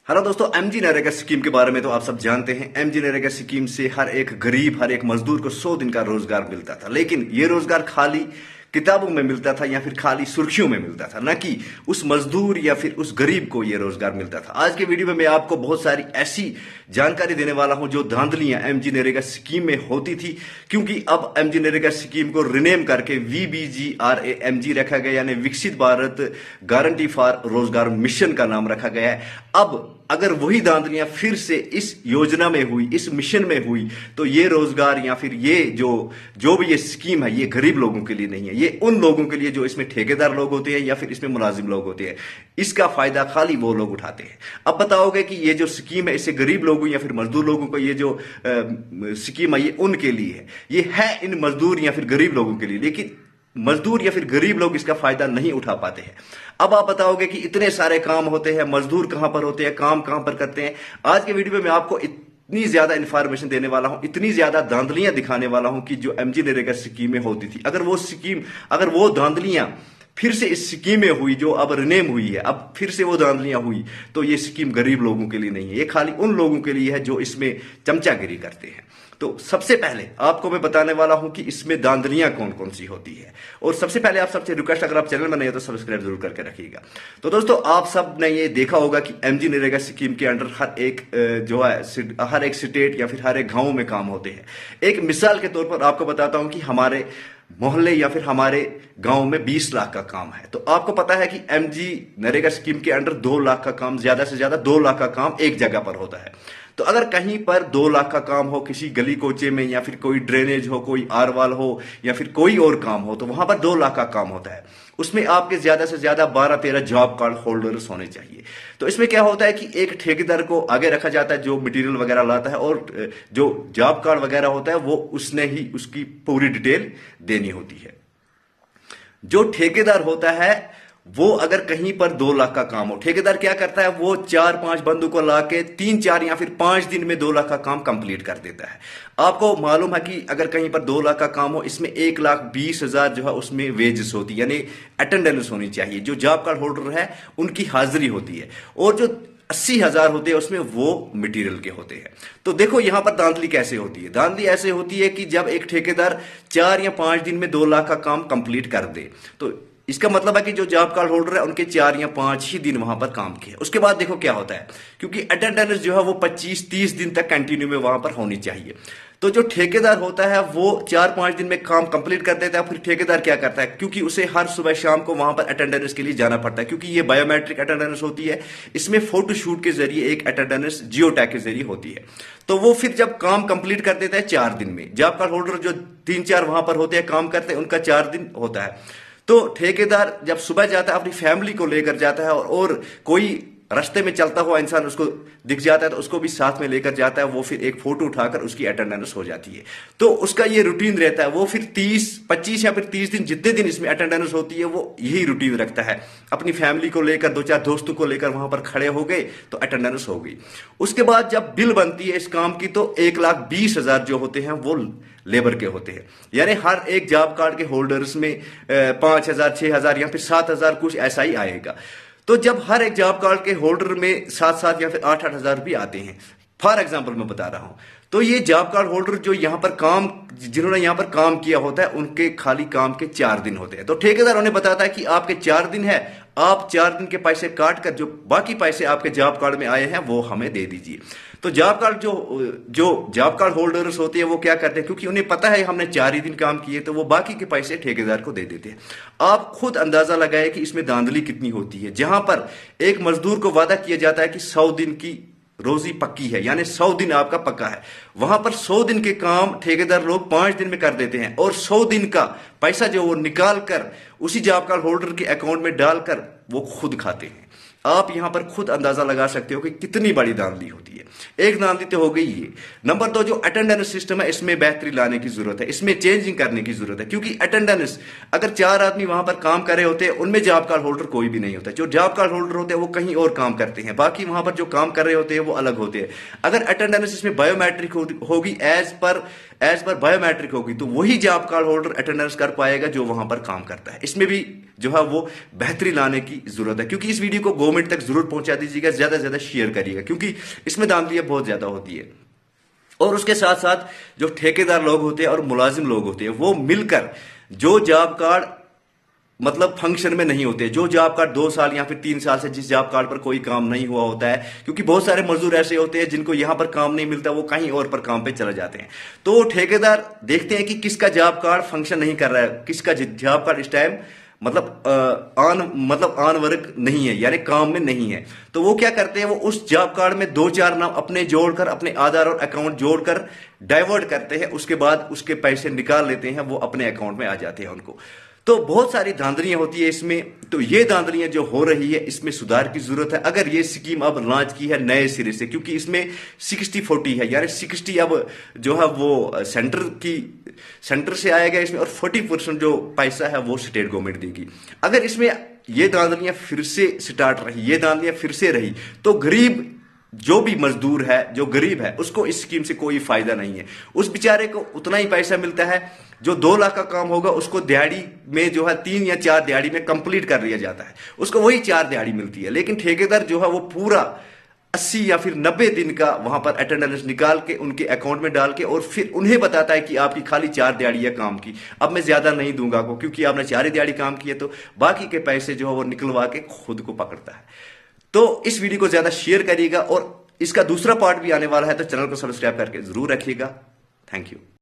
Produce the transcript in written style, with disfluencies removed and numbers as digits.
Hello दोस्तों, MG NREGA scheme के बारे में तो आप सब जानते हैं। एमजी नरेगा स्कीम से हर एक गरीब, हर एक मजदूर को 100 दिन का रोजगार मिलता था। लेकिन ये रोजगार खाली किताबों में मिलता था या फिर खाली सुर्खियों में मिलता था, न कि उस मजदूर या फिर उस गरीब को ये रोजगार मिलता था। आज के वीडियो में मैं आपको बहुत सारी ऐसी जानकारी देने वाला हूं जो धांधलियां एमजी नरेगा स्कीम में होती थी, क्योंकि अब एमजी नरेगा स्कीम को रिनेम करके VBGRAMG रखा गया, यानी विकसित भारत गारंटी फॉर रोजगार मिशन का नाम रखा गया है। अब अगर वही धांधलियां फिर से इस योजना में हुई, इस मिशन में हुई, तो ये रोजगार या फिर ये जो भी ये स्कीम है, ये गरीब लोगों के लिए नहीं है। ये उन लोगों के लिए जो इसमें ठेकेदार लोग होते हैं या फिर इसमें मुलाजिम लोग होते हैं। इसका फायदा खाली वो लोग उठाते हैं। अब बताओगे कि ये जो स्कीम है इससे गरीब लोगों या फिर मजदूर लोगों को ये जो स्कीम है ये उनके लिए है। ये है इन मजदूर या फिर गरीब लोगों के लिए, लेकिन मजदूर या फिर गरीब लोग इसका फायदा नहीं उठा पाते हैं। अब आप बताओगे कि इतने सारे काम होते हैं, मजदूर कहां पर होते हैं, काम कहां पर करते हैं। आज के वीडियो में मैं आपको इतनी ज्यादा इंफॉर्मेशन देने वाला हूं, इतनी ज्यादा धांधलियां दिखाने वाला हूं कि जो एमजी नरेगा स्कीम में होती थी, अगर वो धांधलियां फिर से इस स्कीम में हुई जो अब रिनेम हुई है, अब फिर से वो धांधलियां हुई, तो ये स्कीम गरीब लोगों के लिए नहीं है। ये खाली उन लोगों के लिए है जो इसमें चमचागिरी करते हैं। तो सबसे पहले आपको मैं बताने वाला हूं कि इसमें धांधलियां कौन कौन सी होती है। और सबसे पहले आप सबसे रिक्वेस्ट, अगर आप चैनल में नए हो तो सब्सक्राइब जरूर करके रखिएगा। तो दोस्तों, आप सब ने ये देखा होगा कि एमजी नरेगा स्कीम के अंडर हर एक स्टेट या फिर हर एक गांव में काम होते हैं। एक मिसाल के तौर पर आपको बताता हूं कि हमारे मोहल्ले या फिर हमारे गांव में 20 लाख का काम है। तो आपको पता है कि एमजी नरेगा स्कीम के अंडर 2 लाख का काम, ज्यादा से ज्यादा 2 लाख का काम एक जगह पर होता है। तो अगर कहीं पर 2 लाख का काम हो, किसी गली कोचे में, या फिर कोई ड्रेनेज हो, कोई आरवाल हो, या फिर कोई और काम हो, तो वहां पर 2 लाख का काम होता है। उसमें आपके ज्यादा से ज्यादा 12-13 जॉब कार्ड होल्डर्स होने चाहिए। तो इसमें क्या होता है कि एक ठेकेदार को आगे रखा जाता है जो मटेरियल वगैरह लाता है, और जो जॉब कार्ड वगैरह होता है वो उसने ही उसकी पूरी डिटेल देनी होती है। जो ठेकेदार होता है वो अगर कहीं पर 2 लाख का काम हो, ठेकेदार क्या करता है, वो 4-5 बंदों को लाके 3-4 या फिर 5 दिन में 2 लाख का काम कंप्लीट कर देता है। आपको मालूम है कि अगर कहीं पर 2 लाख का काम हो, इसमें 1,20,000 जो है उसमें वेजेस होती है, यानी अटेंडेंस होनी चाहिए। जो जॉब कार्ड होल्डर है उनकी हाजिरी होती है, और जो 80,000 होते हैं उसमें वो मटेरियल के होते हैं। तो देखो यहां पर धांधली कैसे होती है। धांधली ऐसे होती है कि जब एक ठेकेदार 4 या 5 दिन में 2 लाख का काम कंप्लीट कर दे, तो इसका मतलब है कि जो जॉब कार्ड होल्डर है उनके 4 या 5 ही दिन वहां पर काम किए। उसके बाद देखो क्या होता है, क्योंकि अटेंडेंस जो है वो 25-30 दिन तक कंटिन्यू में वहां पर होनी चाहिए। तो जो ठेकेदार होता है वो 4-5 दिन में काम कंप्लीट कर देता है। फिर ठेकेदार क्या करता है, क्योंकि उसे हर सुबह शाम को वहां पर अटेंडेंस के लिए जाना पड़ता है, क्योंकि ये बायोमेट्रिक अटेंडेंस होती है। इसमें फोटोशूट के जरिए एक अटेंडेंस जियो टैग के जरिए होती है। तो वो फिर जब काम कंप्लीट कर देता है 4 दिन में, जॉब कार्ड होल्डर जो 3-4 वहां पर होते हैं, काम करते हैं, उनका 4 दिन होता है। तो ठेकेदार जब सुबह जाता है अपनी फैमिली को लेकर जाता है, और कोई रास्ते में चलता हुआ इंसान उसको दिख जाता है तो उसको भी साथ में लेकर जाता है। वो फिर एक फोटो उठाकर उसकी अटेंडेंस हो जाती है। तो उसका ये रूटीन रहता है। वो फिर 25 या फिर 30 दिन, जितने दिन इसमें अटेंडेंस होती है, वो यही रूटीन रखता है। अपनी फैमिली को लेकर, 2-4 दोस्तों को लेकर वहां पर खड़े हो गए तो अटेंडेंस हो गई। उसके बाद जब बिल बनती है इस काम की, तो 1,20,000 जो होते हैं वो लेबर के होते हैं। यानी हर एक जॉब कार्ड के होल्डर्स में 5,000, 6,000 या फिर 7,000 कुछ ऐसा ही आएगा। तो जब हर एक जॉब कार्ड के होल्डर में 7-7 या फिर 8-8 हजार भी आते हैं, फॉर एग्जाम्पल मैं बता रहा हूं, तो ये जॉब कार्ड होल्डर जो जिन्होंने यहां पर काम किया होता है, उनके खाली काम के 4 दिन होते हैं। तो ठेकेदार उन्हें बताता है कि आपके 4 दिन है, आप 4 दिन के पैसे काट कर जो बाकी पैसे आपके जॉब कार्ड में आए हैं वो हमें दे दीजिए। तो जॉब कार्ड जो जॉब कार्ड होल्डर्स होते हैं वो क्या करते हैं, क्योंकि उन्हें पता है हमने 4 ही दिन काम किए, तो वो बाकी के पैसे ठेकेदार को दे देते हैं। आप खुद अंदाजा लगाए कि इसमें धांधली कितनी होती है। जहां पर एक मजदूर को वादा किया जाता है कि 100 दिन की रोजी पक्की है, यानी 100 दिन आपका पक्का है, वहां पर 100 दिन के काम ठेकेदार लोग 5 दिन में कर देते हैं, और 100 दिन का पैसा जो वो निकाल कर उसी जॉब कार्ड होल्डर के अकाउंट में डालकर वो खुद खाते हैं। आप यहां पर खुद अंदाजा लगा सकते हो कि कितनी बड़ी धांधली होती है। एक धांधली तो हो गई ये। नंबर 2, जो अटेंडेंस सिस्टम है इसमें बेहतरी लाने की जरूरत है, इसमें चेंजिंग करने की जरूरत है। क्योंकि अटेंडेंस, अगर 4 आदमी वहां पर काम कर रहे होते हैं, उनमें जॉब कार्ड होल्डर कोई भी नहीं होता। जो जॉब कार्ड होल्डर होते हैं वो कहीं और काम करते हैं, बाकी वहां पर जो काम कर रहे होते हैं वो अलग होते हैं। अगर अटेंडेंस इसमें बायोमेट्रिक होगी, as per as per biometric होगी तो वही जॉब कार्ड होल्डर अटेंडेंस कर पाएगा जो वहां पर काम करता है। इसमें भी जो है वो बेहतरी लाने की जरूरत है, क्योंकि इस वीडियो को गवर्नमेंट तक जरूर पहुंचा दीजिएगा, ज्यादा से ज्यादा शेयर करिएगा, क्योंकि इसमें धांधलियां बहुत ज्यादा होती है। और उसके साथ साथ जो ठेकेदार लोग होते हैं और मुलाजिम लोग होते हैं वो मिलकर जो जॉब कार्ड मतलब फंक्शन में नहीं होते, जो जॉब कार्ड 2 साल या फिर 3 साल से जिस जॉब कार्ड पर कोई काम नहीं हुआ होता है, क्योंकि बहुत सारे मजदूर ऐसे होते हैं जिनको यहां पर काम नहीं मिलता, वो कहीं और पर काम पे चले जाते हैं। तो ठेकेदार देखते हैं कि किसका जॉब कार्ड फंक्शन नहीं कर रहा है, किसका जॉब कार्ड इस टाइम मतलब ऑन वर्क नहीं है, यानी काम में नहीं है। तो वो क्या करते हैं, वो उस जॉब कार्ड में 2-4 नाम अपने जोड़कर, अपने आधार और अकाउंट जोड़कर डाइवर्ट करते हैं, उसके बाद उसके पैसे निकाल लेते हैं, वो अपने अकाउंट में आ जाते हैं उनको। तो बहुत सारी धांधलियां होती है इसमें। तो ये धांधलियां जो हो रही है इसमें सुधार की जरूरत है। अगर ये स्कीम अब लॉन्च की है नए सिरे से, क्योंकि इसमें 60-40 है, यानी 60 अब जो है वो सेंटर से आएगा इसमें, और 40% जो पैसा है वो स्टेट गवर्नमेंट देगी। अगर इसमें ये धांधलियां फिर से स्टार्ट रही, ये धांधलियां फिर से रही, तो गरीब जो भी मजदूर है, जो गरीब है, उसको इस स्कीम से कोई फायदा नहीं है। उस बेचारे को उतना ही पैसा मिलता है जो 2 लाख का काम होगा, उसको दिहाड़ी में जो है 3 या 4 दिहाड़ी में कंप्लीट कर लिया जाता है, उसको वही 4 दिहाड़ी मिलती है। लेकिन ठेकेदार जो है वो पूरा 80 या फिर 90 दिन का वहां पर अटेंडेंस निकाल के उनके अकाउंट में डाल के और फिर उन्हें बताता है कि आपकी खाली 4 दिहाड़ी है काम की, अब मैं ज्यादा नहीं दूंगा आपको, क्योंकि आपने 4 दिहाड़ी काम की है। तो बाकी के पैसे जो है वो निकलवा के खुद को पकड़ता है। तो इस वीडियो को ज्यादा शेयर करिएगा, और इसका दूसरा पार्ट भी आने वाला है, तो चैनल को सब्सक्राइब करके जरूर रखिएगा। Thank you.